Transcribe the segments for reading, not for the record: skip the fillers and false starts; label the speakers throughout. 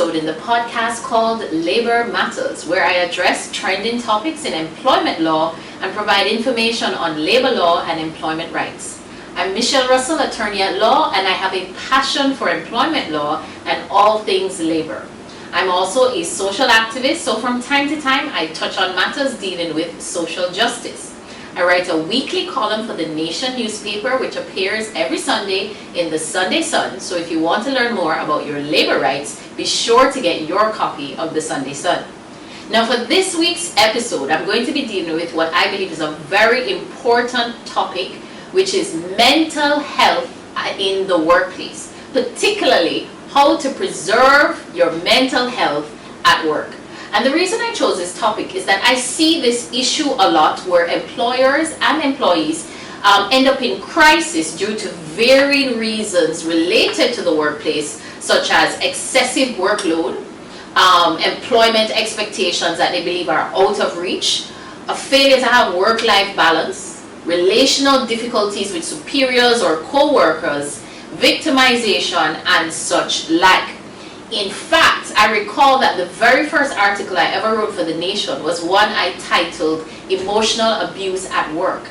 Speaker 1: episode in the podcast called Labor Matters, where I address trending topics in employment law and provide information on labor law and employment rights. I'm Michelle Russell, attorney at law, and I have a passion for employment law and all things labor. I'm also a social activist, so from time to time I touch on matters dealing with social justice. I write a weekly column for the Nation newspaper, which appears every Sunday in the Sunday Sun. So if you want to learn more about your labor rights, be sure to get your copy of the Sunday Sun. Now for this week's episode, I'm going to be dealing with what I believe is a very important topic, which is mental health in the workplace, particularly how to preserve your mental health at work. And the reason I chose this topic is that I see this issue a lot where employers and employees end up in crisis due to varying reasons related to the workplace, such as excessive workload, employment expectations that they believe are out of reach, a failure to have work-life balance, relational difficulties with superiors or co-workers, victimization, and such like. In fact, I recall that the very first article I ever wrote for the Nation was one I titled Emotional Abuse at Work.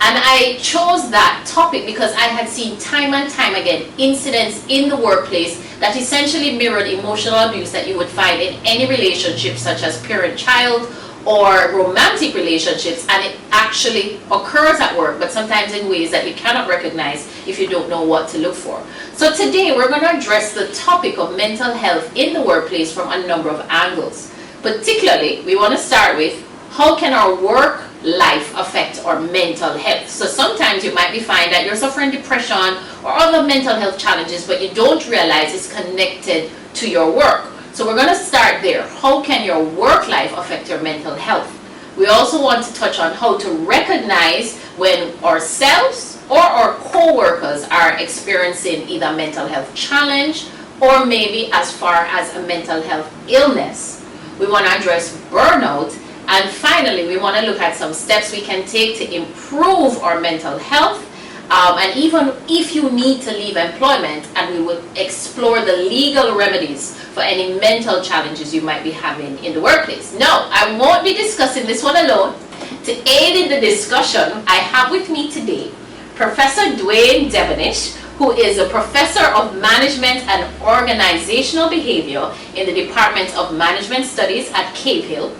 Speaker 1: And I chose that topic because I had seen time and time again incidents in the workplace that essentially mirrored emotional abuse that you would find in any relationship, such as parent-child or romantic relationships, and it actually occurs at work, but sometimes in ways that you cannot recognize if you don't know what to look for. So today we're going to address the topic of mental health in the workplace from a number of angles. Particularly, we want to start with how can our work life affect our mental health. So sometimes you might be finding that you're suffering depression or other mental health challenges, but you don't realize it's connected to your work. So we're going to start there. How can your work life affect your mental health? We also want to touch on how to recognize when ourselves or our co-workers are experiencing either mental health challenge or maybe as far as a mental health illness. We want to address burnout, and finally we want to look at some steps we can take to improve our mental health, and even if you need to leave employment, and we will explore the legal remedies for any mental challenges you might be having in the workplace. No, I won't be discussing this one alone. To aid in the discussion, I have with me today Professor Dwayne Devonish, who is a professor of management and organizational behavior in the Department of Management Studies at Cave Hill.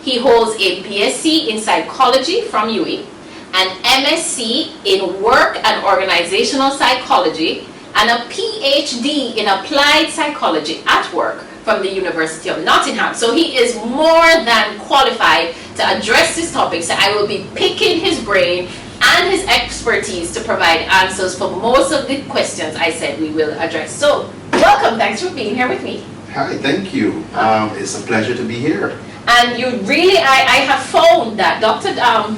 Speaker 1: He holds a BSc in psychology from UWI, an MSc in work and organizational psychology, and a PhD in applied psychology at work from the University of Nottingham. So he is more than qualified to address this topic. So I will be picking his brain and his expertise to provide answers for most of the questions I said we will address. So welcome, thanks for being here with me.
Speaker 2: Hi, thank you. It's a pleasure to be here.
Speaker 1: And you really, I have found that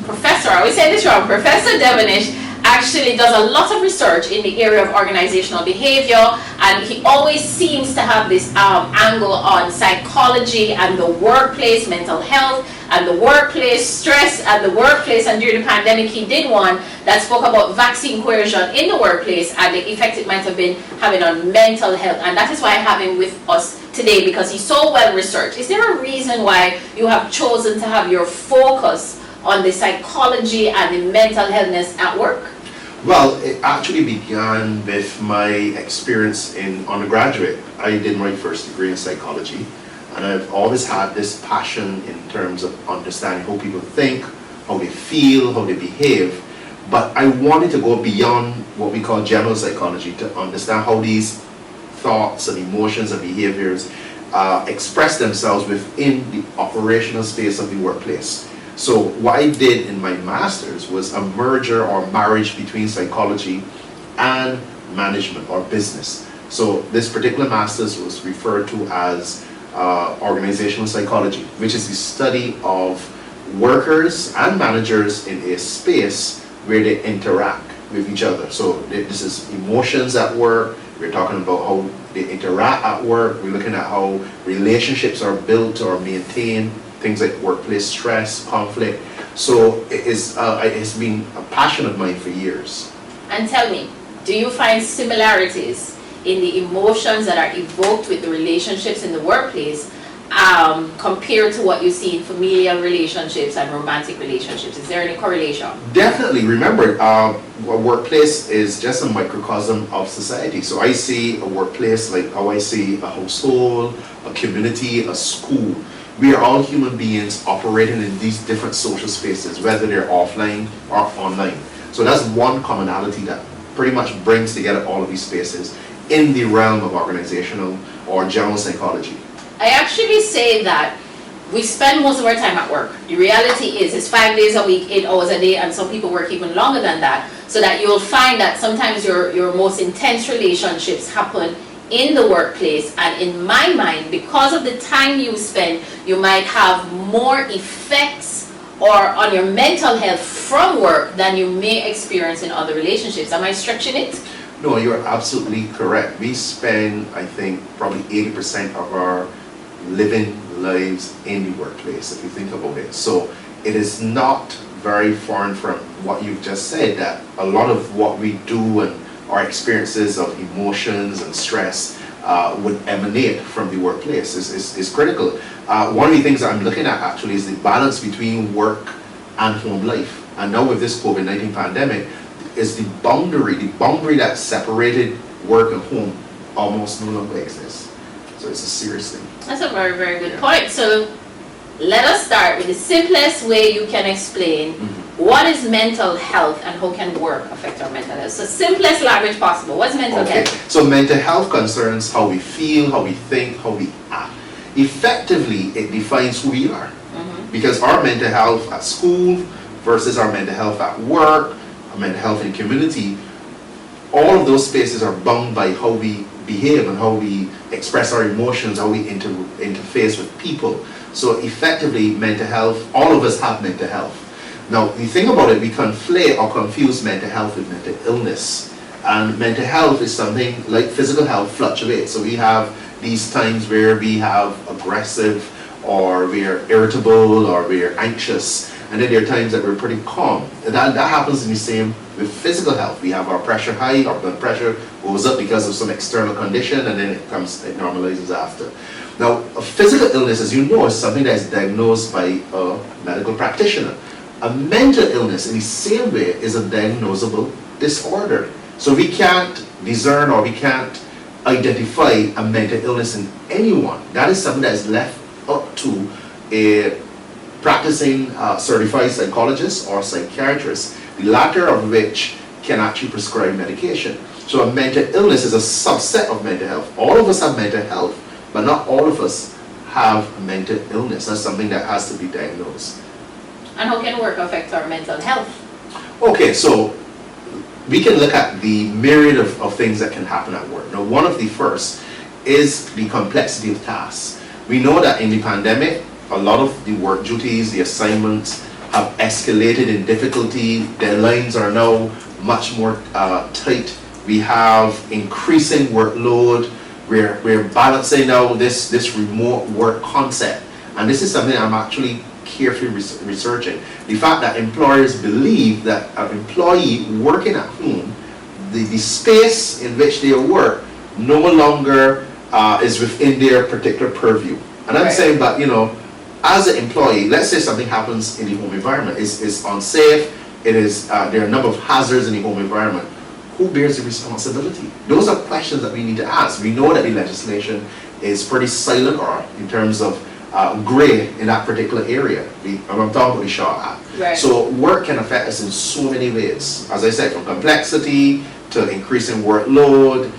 Speaker 1: Professor, I always say this wrong, Professor Devenish actually does a lot of research in the area of organizational behavior, and he always seems to have this angle on psychology and the workplace mental health and the workplace stress and the workplace. And during the pandemic he did one that spoke about vaccine coercion in the workplace and the effect it might have been having on mental health, and that is why I have him with us today, because he's so well researched. Is there a reason why you have chosen to have your focus on the psychology and the mental healthness at work?
Speaker 2: Well, it actually began with my experience in undergraduate. I did my first degree in psychology, and I've always had this passion in terms of understanding how people think, how they feel, how they behave. But I wanted to go beyond what we call general psychology to understand how these thoughts and emotions and behaviors express themselves within the operational space of the workplace. So what I did in my master's was a merger or marriage between psychology and management or business. So this particular master's was referred to as organizational psychology, which is the study of workers and managers in a space where they interact with each other. So this is emotions at work. We're talking about how they interact at work. We're looking at how relationships are built or maintained, things like workplace stress, conflict. So it's been a passion of mine for years.
Speaker 1: And tell me, do you find similarities in the emotions that are evoked with the relationships in the workplace compared to what you see in familial relationships and romantic relationships? Is there any correlation?
Speaker 2: Definitely. Remember, a workplace is just a microcosm of society. So I see a workplace like how I see a household, a community, a school. We are all human beings operating in these different social spaces, whether they're offline or online. So that's one commonality that pretty much brings together all of these spaces in the realm of organizational or general psychology.
Speaker 1: I actually say that we spend most of our time at work. The reality is it's 5 days a week, 8 hours a day, and some people work even longer than that. So that you'll find that sometimes your most intense relationships happen in the workplace. And in my mind, because of the time you spend, you might have more effects or on your mental health from work than you may experience in other relationships. Am I stretching it?
Speaker 2: No, you're absolutely correct. We spend, I think, probably 80% of our living lives in the workplace, if you think about it. So it is not very foreign from what you've just said, that a lot of what we do and our experiences of emotions and stress would emanate from the workplace is critical. One of the things I'm looking at actually is the balance between work and home life. And now with this COVID-19 pandemic, is the boundary that separated work and home almost no longer exists. So it's a serious thing.
Speaker 1: That's a very, very good point. So let us start with the simplest way you can explain what is mental health and how can work affect our mental health. So simplest language possible. What's mental health?
Speaker 2: So mental health concerns how we feel, how we think, how we act. Effectively, it defines who we are. Because our mental health at school versus our mental health at work, our mental health in community, all of those spaces are bound by how we behave and how we express our emotions, how we interface with people. So effectively, mental health, all of us have mental health. Now, the thing about it, we conflate or confuse mental health with mental illness. And mental health is something like physical health fluctuates. So we have these times where we have aggressive, or we're irritable, or we're anxious. And then there are times that we're pretty calm. And that happens in the same with physical health. We have our pressure high, our blood pressure goes up because of some external condition, and then it normalizes after. Now, a physical illness, as you know, is something that is diagnosed by a medical practitioner. A mental illness, in the same way, is a diagnosable disorder. So we can't discern or we can't identify a mental illness in anyone. That is something that is left up to a practicing certified psychologist or psychiatrist, the latter of which can actually prescribe medication. So a mental illness is a subset of mental health. All of us have mental health, but not all of us have a mental illness. That's something that has to be diagnosed.
Speaker 1: And how can work affect our mental health?
Speaker 2: Okay, so we can look at the myriad of things that can happen at work. Now, one of the first is the complexity of tasks. We know that in the pandemic, a lot of the work duties, the assignments have escalated in difficulty. Deadlines are now much more tight. We have increasing workload. We're balancing now this remote work concept. And this is something I'm actually carefully researching. The fact that employers believe that an employee working at home, the space in which they work no longer is within their particular purview. And I'm saying that, as an employee, let's say something happens in the home environment, it's unsafe, there are a number of hazards in the home environment. Who bears the responsibility? Those are questions that we need to ask. We know that the legislation is pretty silent or in terms of gray in that particular area. I'm talking about the Shaw Act.
Speaker 1: Right.
Speaker 2: So work can affect us in so many ways. As I said, from complexity to increasing workload.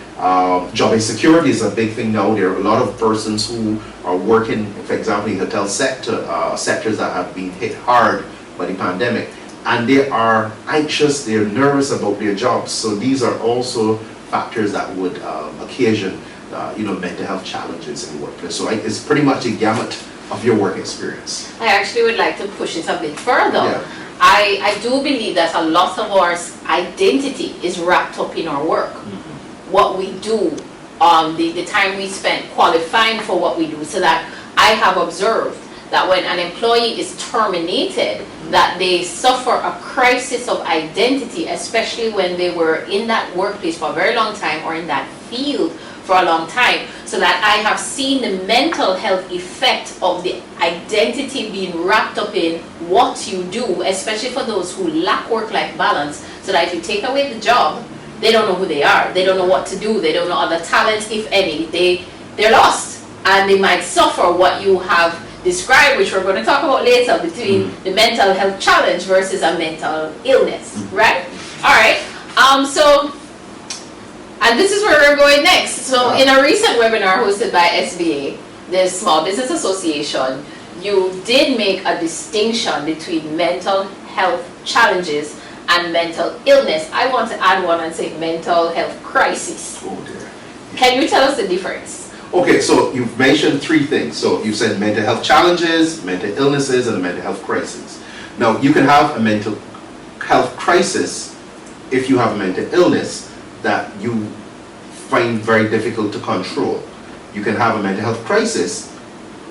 Speaker 2: Job insecurity is a big thing now. There are a lot of persons who are working, for example, in the hotel sector, sectors that have been hit hard by the pandemic. And they are anxious, they're nervous about their jobs. So these are also factors that would occasion mental health challenges in the workplace. So it's pretty much a gamut of your work experience.
Speaker 1: I actually would like to push it a bit further.
Speaker 2: Yeah.
Speaker 1: I do believe that a lot of our identity is wrapped up in our work. What we do, the time we spend qualifying for what we do, so that I have observed that when an employee is terminated, that they suffer a crisis of identity, especially when they were in that workplace for a very long time or in that field for a long time, so that I have seen the mental health effect of the identity being wrapped up in what you do, especially for those who lack work-life balance, so that if you take away the job, they don't know who they are, they don't know what to do, they don't know other talents, if any, they're lost, and they might suffer what you have described, which we're going to talk about later, between the mental health challenge versus a mental illness, right? All right, and this is where we're going next. So in a recent webinar hosted by SBA, the Small Business Association, you did make a distinction between mental health challenges and mental illness. I want to add one and say mental health crisis.
Speaker 2: Oh dear.
Speaker 1: Can you tell us the difference?
Speaker 2: Okay, so you've mentioned three things. So you said mental health challenges, mental illnesses, and a mental health crisis. Now, you can have a mental health crisis if you have a mental illness that you find very difficult to control. You can have a mental health crisis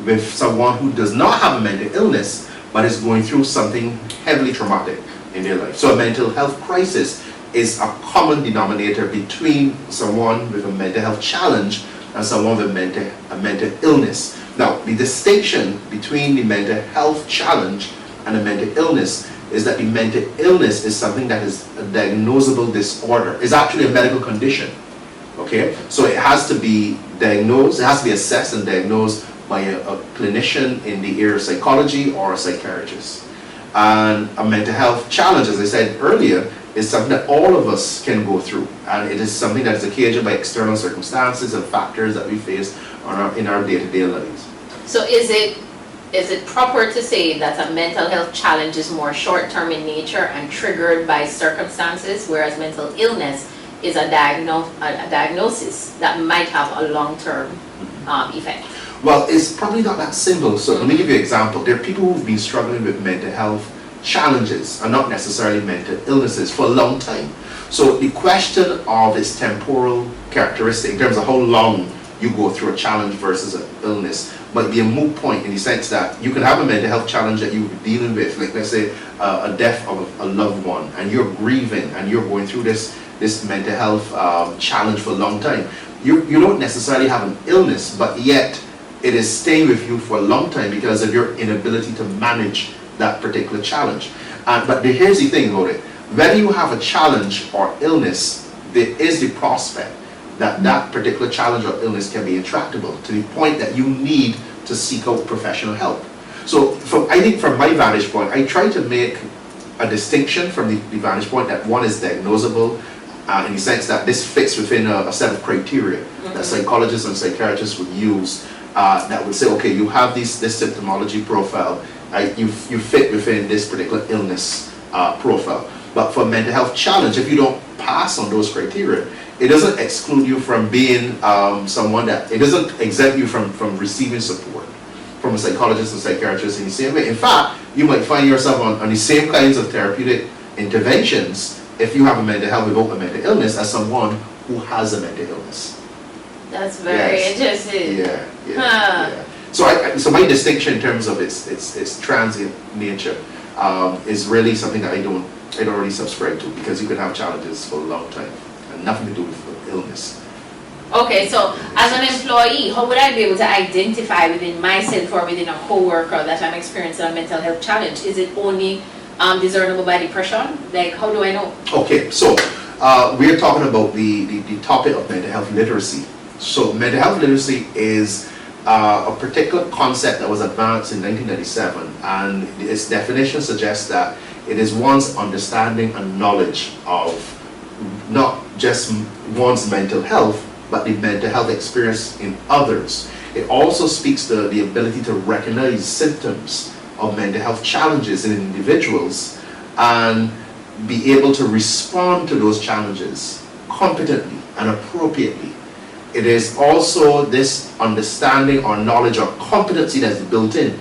Speaker 2: with someone who does not have a mental illness but is going through something heavily traumatic in their life. So a mental health crisis is a common denominator between someone with a mental health challenge and someone with a mental illness. Now, the distinction between the mental health challenge and a mental illness is that the mental illness is something that is a diagnosable disorder. It's actually a medical condition. Okay, so it has to be diagnosed, it has to be assessed and diagnosed by a clinician in the area of psychology or a psychiatrist. And a mental health challenge, as I said earlier, is something that all of us can go through, and it is something that is occasioned by external circumstances and factors that we face in our day-to-day lives.
Speaker 1: So is it proper to say that a mental health challenge is more short-term in nature and triggered by circumstances, whereas mental illness is a diagnosis that might have a long-term effect?
Speaker 2: Well, it's probably not that simple. So let me give you an example. There are people who've been struggling with mental health challenges and not necessarily mental illnesses for a long time. So the question of its temporal characteristic in terms of how long you go through a challenge versus an illness might be a moot point, in the sense that you can have a mental health challenge that you're dealing with, like let's say a death of a loved one, and you're grieving and you're going through this mental health challenge for a long time. You don't necessarily have an illness, but yet it is staying with you for a long time because of your inability to manage that particular challenge. But here's the thing about it. Whether you have a challenge or illness, there is the prospect that that particular challenge or illness can be intractable to the point that you need to seek out professional help. So I think from my vantage point, I try to make a distinction from the vantage point that one is diagnosable in the sense that this fits within a set of criteria that psychologists and psychiatrists would use that would say, okay, you have this symptomology profile, you fit within this particular illness profile. But for mental health challenge, if you don't pass on those criteria, it doesn't exclude you from being someone that, it doesn't exempt you from receiving support from a psychologist or psychiatrist in the same way. In fact, you might find yourself on the same kinds of therapeutic interventions if you have a mental health without a mental illness as someone who has a mental illness.
Speaker 1: That's very interesting.
Speaker 2: Yeah. So my distinction in terms of its transient nature is really something that I don't really subscribe to, because you can have challenges for a long time and nothing to do with illness.
Speaker 1: Okay, so as an employee, how would I be able to identify within myself or within a co-worker that I'm experiencing a mental health challenge? Is it only discernible by depression? Like, how do I know?
Speaker 2: Okay, so we're talking about the topic of mental health literacy. So mental health literacy is a particular concept that was advanced in 1997, and its definition suggests that it is one's understanding and knowledge of not just one's mental health, but the mental health experience in others. It also speaks to the ability to recognize symptoms of mental health challenges in individuals and be able to respond to those challenges competently and appropriately. It is also this understanding or knowledge or competency that's built in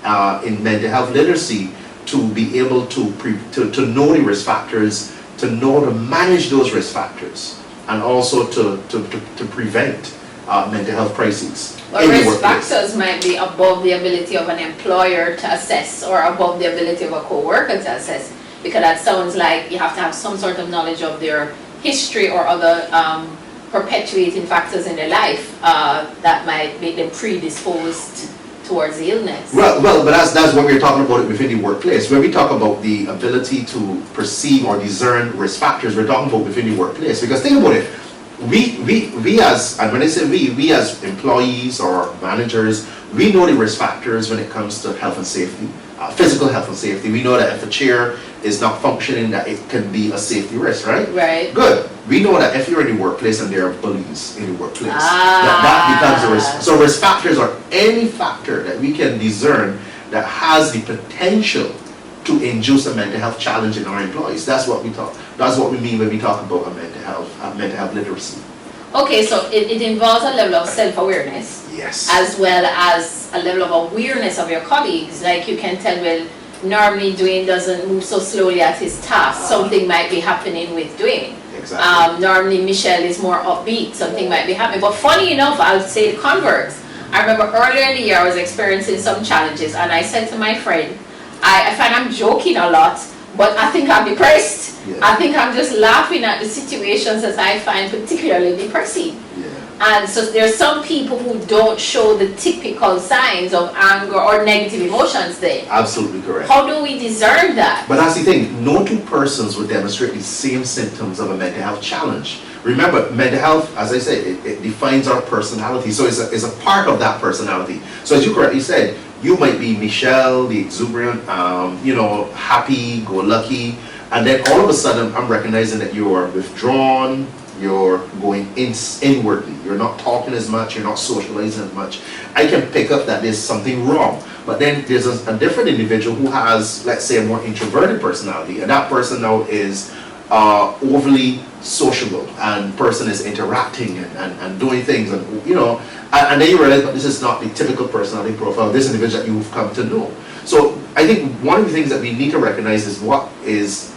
Speaker 2: mental health literacy to be able to know the risk factors, to know to manage those risk factors, and also to prevent mental health crises.
Speaker 1: But risk factors might be above the ability of an employer to assess, or above the ability of a co-worker to assess, because that sounds like you have to have some sort of knowledge of their history or other perpetuating factors in their life that might make them predisposed towards the illness.
Speaker 2: Well, but that's what we're talking about within the workplace. When we talk about the ability to perceive or discern risk factors, we're talking about within the workplace. Because think about it, we as, and when I say we as employees or managers, we know the risk factors when it comes to health and safety, physical health and safety. We know that if a chair is not functioning, that it can be a safety risk, right?
Speaker 1: Right.
Speaker 2: Good. We know that if you're in the workplace and there are bullies in the workplace, that becomes a risk. So risk factors are any factor that we can discern that has the potential to induce a mental health challenge in our employees. That's what we talk. That's what we mean when we talk about a mental health literacy.
Speaker 1: Okay, so it involves a level of self-awareness.
Speaker 2: Yes.
Speaker 1: As well as a level of awareness of your colleagues. Like you can tell, well, normally Dwayne doesn't move so slowly at his task. Something might be happening with Dwayne.
Speaker 2: Exactly.
Speaker 1: Normally Michelle is more upbeat. Something might be happening. But funny enough, I'll say the converse. I remember earlier in the year I was experiencing some challenges, and I said to my friend, I find I'm joking a lot, but I think I'm depressed.
Speaker 2: Yeah.
Speaker 1: I think I'm just laughing at the situations that I find particularly depressing.
Speaker 2: Yeah.
Speaker 1: And so there's some people who don't show the typical signs of anger or negative emotions there.
Speaker 2: Absolutely correct.
Speaker 1: How do we discern that?
Speaker 2: But that's the thing, no two persons would demonstrate the same symptoms of a mental health challenge. Remember, mental health, as I said, it defines our personality, so it's a part of that personality. So as you correctly said, you might be Michelle, the exuberant, happy, go lucky, and then all of a sudden I'm recognizing that you are withdrawn, you're going inwardly, you're not talking as much, you're not socializing as much. I can pick up that there's something wrong. But then there's a different individual who has, let's say, a more introverted personality, and that person now is overly sociable, and person is interacting and doing things, and and then you realize, but this is not the typical personality profile of this individual that you've come to know. So I think one of the things that we need to recognize is what is,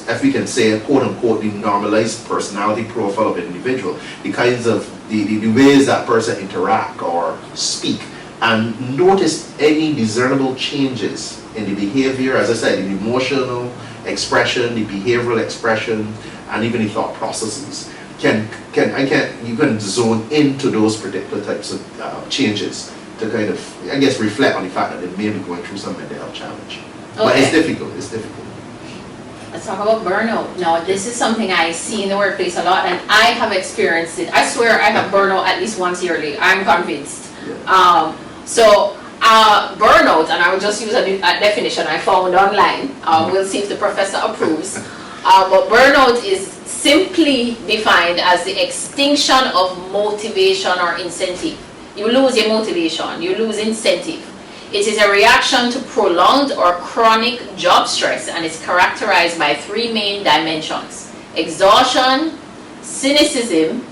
Speaker 2: if we can say, quote unquote, the normalized personality profile of an individual, the kinds of the ways that person interact or speak, and notice any discernible changes in the behavior, as I said, in the emotional expression, the behavioral expression, and even the thought processes. You can zone into those particular types of changes to kind of, I guess, reflect on the fact that they may be going through some mental health challenge. Okay. But it's difficult.
Speaker 1: Let's talk about burnout. Now, this is something I see in the workplace a lot, and I have experienced it. I swear I have burnout at least once yearly. I'm convinced.
Speaker 2: Yeah.
Speaker 1: Burnout, and I will just use a definition I found online. We'll see if the professor approves. But burnout is simply defined as the extinction of motivation or incentive. You lose your motivation, you lose incentive. It is a reaction to prolonged or chronic job stress, and is characterized by three main dimensions: exhaustion, cynicism,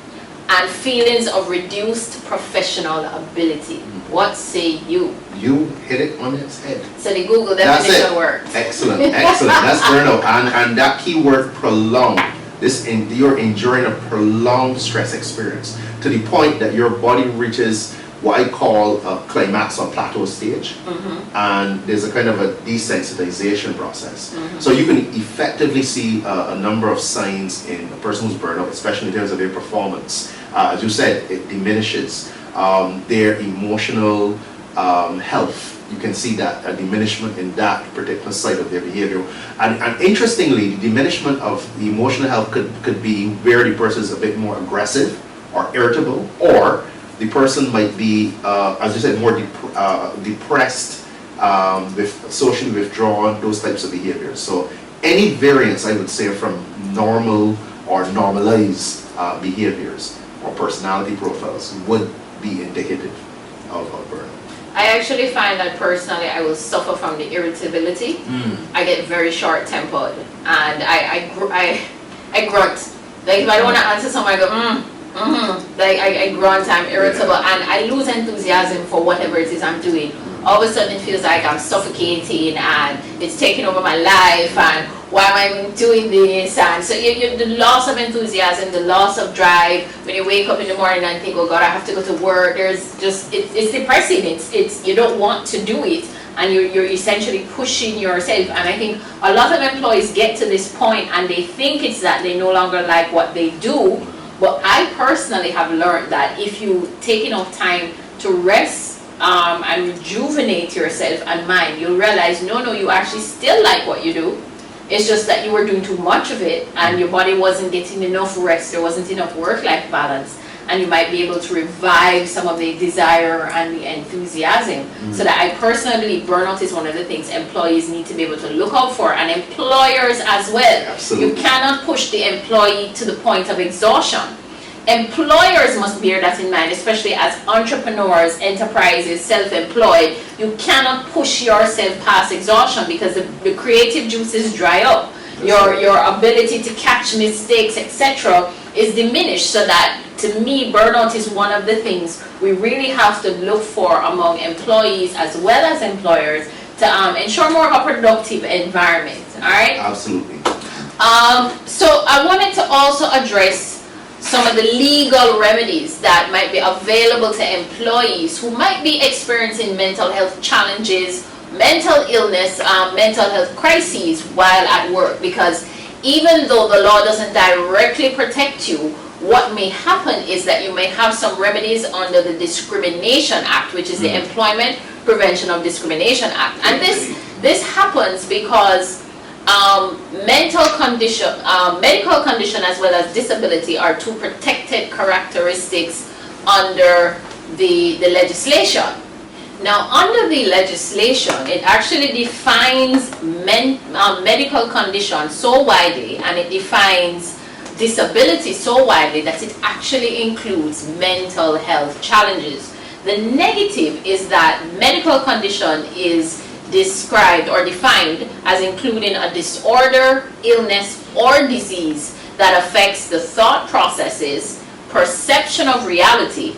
Speaker 1: and feelings of reduced professional ability. What say you?
Speaker 2: You hit it on its head.
Speaker 1: So the Google definition works.
Speaker 2: Excellent. That's burnout. And that key word, prolonged. You're enduring a prolonged stress experience to the point that your body reaches what I call a climax or plateau stage. Mm-hmm. And there's a kind of a desensitization process. Mm-hmm. So you can effectively see a number of signs in a person who's burnout, especially in terms of their performance. As you said, it diminishes their emotional health. You can see that a diminishment in that particular side of their behavior. And interestingly, the diminishment of the emotional health could be where the person is a bit more aggressive or irritable, or the person might be, as you said, more depressed, with socially withdrawn, those types of behaviors. So any variance, I would say, from normal or normalized behaviors or personality profiles would be indicative of burnout.
Speaker 1: I actually find that personally I will suffer from the irritability. I get very short-tempered, and I grunt. Like if I don't want to answer someone, I go like I grunt, I'm irritable, and I lose enthusiasm for whatever it is I'm doing. All of a sudden it feels like I'm suffocating, and it's taking over my life, and why am I even doing this? And so you the loss of enthusiasm, the loss of drive. When you wake up in the morning and think, oh God, I have to go to work. There's just it's depressing. It's you don't want to do it, and you're essentially pushing yourself. And I think a lot of employees get to this point and they think it's that they no longer like what they do, But I personally have learned that if you take enough time to rest and rejuvenate yourself and mind, you'll realize, no, you actually still like what you do. It's just that you were doing too much of it and your body wasn't getting enough rest, there wasn't enough work-life balance, and you might be able to revive some of the desire and the enthusiasm. So that I personally believe burnout is one of the things employees need to be able to look out for, and employers as well.
Speaker 2: Absolutely.
Speaker 1: You cannot push the employee to the point of exhaustion. Employers must bear that in mind, especially as entrepreneurs, enterprises, self-employed. You cannot push yourself past exhaustion because the creative juices dry up. Your ability to catch mistakes, etc., is diminished. So that, to me, burnout is one of the things we really have to look for among employees as well as employers to ensure more of a productive environment. All right?
Speaker 2: Absolutely.
Speaker 1: So I wanted to also address some of the legal remedies that might be available to employees who might be experiencing mental health challenges, mental illness, mental health crises while at work. Because even though the law doesn't directly protect you, what may happen is that you may have some remedies under the Discrimination Act, which is the Employment Prevention of Discrimination Act. And this happens because medical condition as well as disability are two protected characteristics under the legislation. Now, under the legislation, it actually defines medical condition so widely, and it defines disability so widely that it actually includes mental health challenges. The negative is that medical condition is described or defined as including a disorder, illness, or disease that affects the thought processes, perception of reality,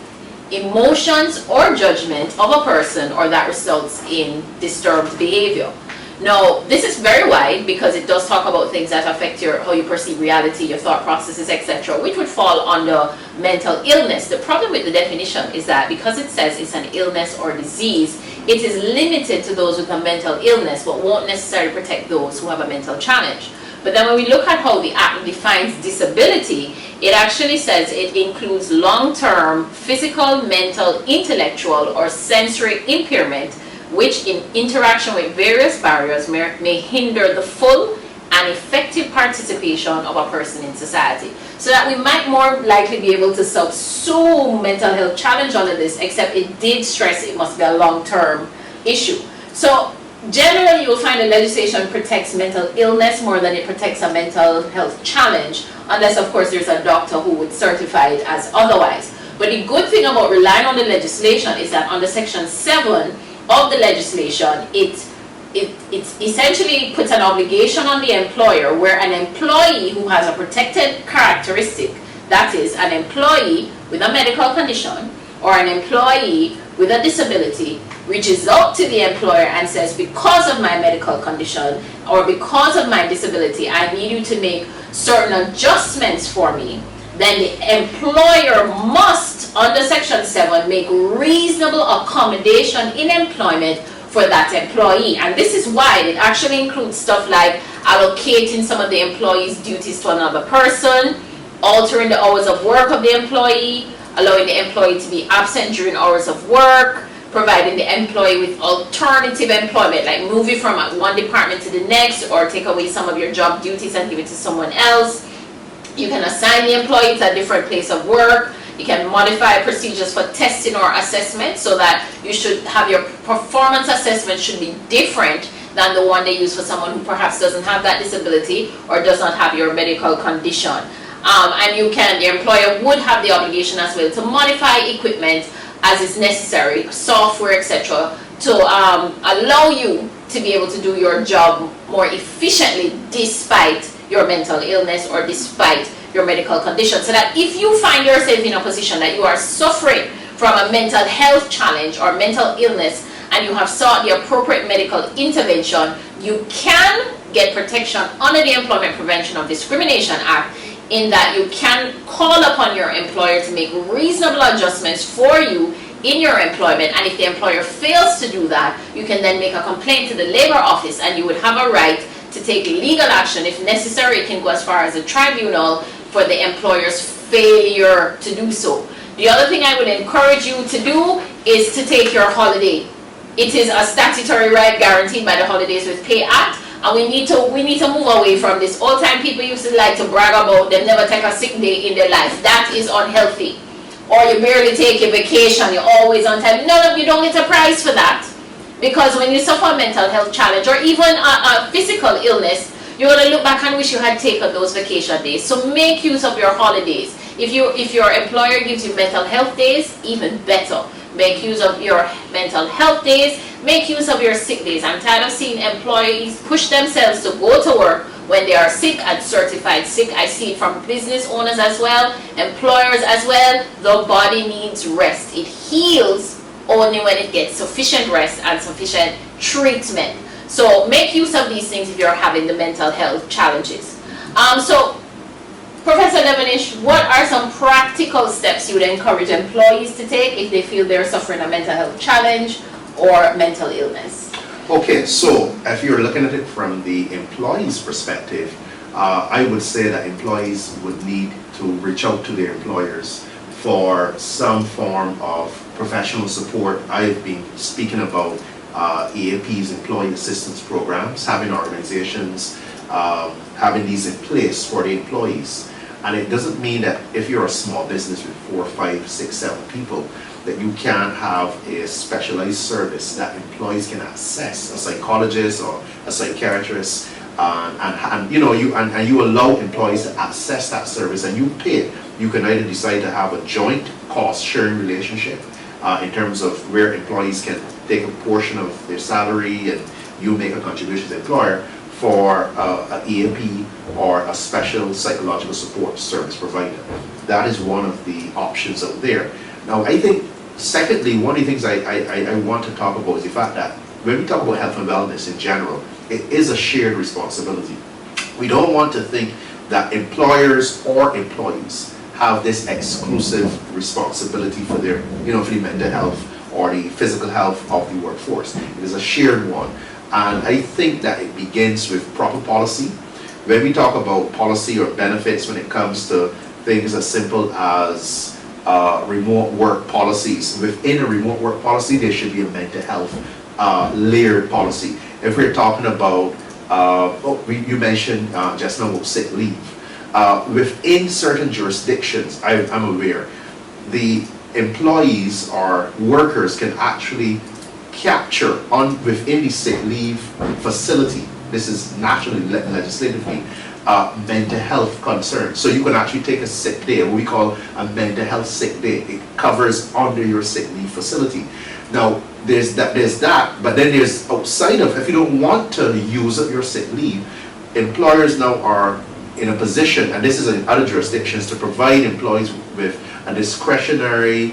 Speaker 1: emotions, or judgment of a person, or that results in disturbed behavior. Now, this is very wide because it does talk about things that affect how you perceive reality, your thought processes, etc., which would fall under mental illness. The problem with the definition is that because it says it's an illness or disease, it is limited to those with a mental illness, but won't necessarily protect those who have a mental challenge. But then when we look at how the Act defines disability, it actually says it includes long-term physical, mental, intellectual, or sensory impairment, which in interaction with various barriers may hinder the full and effective participation of a person in society. So that we might more likely be able to subsume mental health challenge under this, except it did stress it must be a long-term issue. So generally you'll find the legislation protects mental illness more than it protects a mental health challenge, unless of course there's a doctor who would certify it as otherwise. But the good thing about relying on the legislation is that under Section 7 of the legislation, it essentially puts an obligation on the employer where an employee who has a protected characteristic, that is an employee with a medical condition or an employee with a disability, reaches out to the employer and says, because of my medical condition or because of my disability, I need you to make certain adjustments for me, then the employer must, under Section 7, make reasonable accommodation in employment for that employee. And this is why it actually includes stuff like allocating some of the employee's duties to another person, altering the hours of work of the employee, allowing the employee to be absent during hours of work, providing the employee with alternative employment, like move you from one department to the next or take away some of your job duties and give it to someone else. You can assign the employee to a different place of work. You can modify procedures for testing or assessment so that you should have your performance assessment should be different than the one they use for someone who perhaps doesn't have that disability or does not have your medical condition. And the employer would have the obligation as well to modify equipment as is necessary, software, etc., to allow you to be able to do your job more efficiently despite your mental illness or despite your medical condition. So that if you find yourself in a position that you are suffering from a mental health challenge or mental illness and you have sought the appropriate medical intervention, you can get protection under the Employment Prevention of Discrimination Act, in that you can call upon your employer to make reasonable adjustments for you in your employment, and if the employer fails to do that, you can then make a complaint to the labor office and you would have a right to take legal action. If necessary, it can go as far as a tribunal for the employer's failure to do so. The other thing I would encourage you to do is to take your holiday. It is a statutory right guaranteed by the Holidays with Pay Act, and we need to move away from this. Old time people used to like to brag about them never take a sick day in their life. That is unhealthy. Or you barely take a vacation, you're always on time. No, you don't get a prize for that. Because when you suffer a mental health challenge or even a physical illness, you're going to look back and wish you had taken those vacation days. So make use of your holidays. If your employer gives you mental health days, even better. Make use of your mental health days. Make use of your sick days. I'm tired of seeing employees push themselves to go to work when they are sick and certified sick. I see it from business owners as well, employers as well. The body needs rest. It heals only when it gets sufficient rest and sufficient treatment. So make use of these things if you're having the mental health challenges. So Professor Devenish, what are some practical steps you would encourage employees to take if they feel they're suffering a mental health challenge or mental illness?
Speaker 2: Okay, so if you're looking at it from the employee's perspective, I would say that employees would need to reach out to their employers for some form of professional support. I've been speaking about EAP's employee assistance programs, having organizations having these in place for the employees. And it doesn't mean that if you're a small business with 4, 5, 6, 7 people, that you can't have a specialized service that employees can access, a psychologist or a psychiatrist, and you allow employees to access that service and you pay. You can either decide to have a joint cost-sharing relationship in terms of where employees can take a portion of their salary and you make a contribution to the employer for an EAP or a special psychological support service provider. That is one of the options out there. Now, I think, secondly, one of the things I want to talk about is the fact that when we talk about health and wellness in general, it is a shared responsibility. We don't want to think that employers or employees have this exclusive responsibility for their, for the mental health or the physical health of the workforce. It is a shared one. And I think that it begins with proper policy. When we talk about policy or benefits when it comes to things as simple as remote work policies, within a remote work policy there should be a mental health layered policy. If we're talking about, you mentioned just now about sick leave. Within certain jurisdictions, I'm aware, the employees or workers can actually capture within the sick leave facility, this is naturally legislatively, mental health concerns. So you can actually take a sick day, what we call a mental health sick day. It covers under your sick leave facility. Now there's that, but then there's outside of, if you don't want to use up your sick leave, employers now are in a position, and this is in other jurisdictions, to provide employees with a discretionary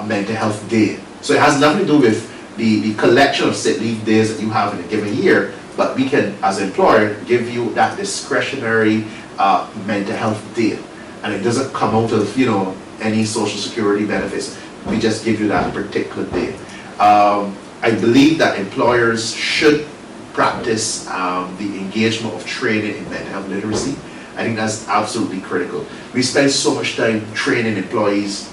Speaker 2: mental health day. So it has nothing to do with the collection of sick leave days that you have in a given year, but we can, as an employer, give you that discretionary mental health day. And it doesn't come out of, any social security benefits. We just give you that particular day. I believe that employers should practice the engagement of training in mental health literacy. I think that's absolutely critical. We spend so much time training employees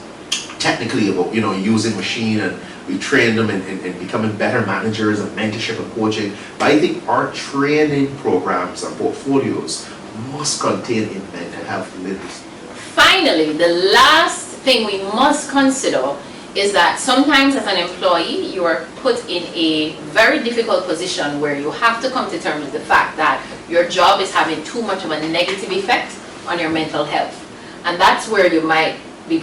Speaker 2: technically about, using machine, and we train them in becoming better managers and mentorship and coaching. But I think our training programs and portfolios must contain a mental health literacy.
Speaker 1: Finally, the last thing we must consider is that sometimes as an employee, you are put in a very difficult position where you have to come to terms with the fact that your job is having too much of a negative effect on your mental health. And that's where you might be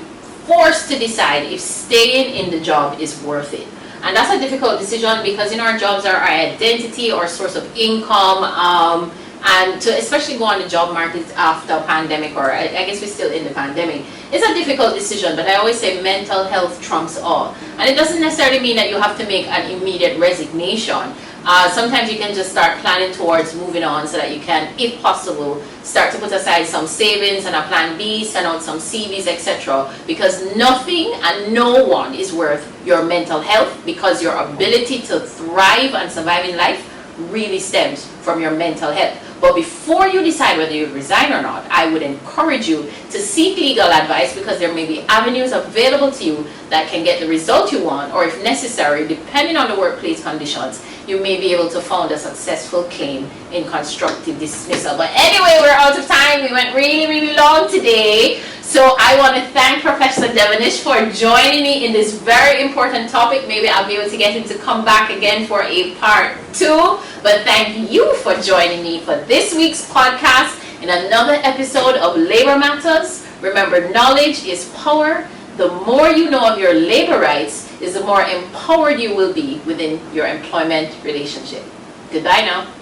Speaker 1: forced to decide if staying in the job is worth it. And that's a difficult decision because our jobs are our identity, our source of income, and to especially go on the job market after a pandemic, or I guess we're still in the pandemic, it's a difficult decision, but I always say mental health trumps all. And it doesn't necessarily mean that you have to make an immediate resignation. Sometimes you can just start planning towards moving on so that you can, if possible, start to put aside some savings and a plan B, send out some CVs, etc. Because nothing and no one is worth your mental health, because your ability to thrive and survive in life really stems from your mental health. But before you decide whether you resign or not, I would encourage you to seek legal advice, because there may be avenues available to you that can get the result you want, or if necessary, depending on the workplace conditions, you may be able to found a successful claim in constructive dismissal. But anyway, we're out of time. We went really, really long today. So I want to thank Professor Devenish for joining me in this very important topic. Maybe I'll be able to get him to come back again for a part 2. But thank you for joining me for this week's podcast in another episode of Labor Matters. Remember, knowledge is power. The more you know of your labor rights is the more empowered you will be within your employment relationship. Goodbye now.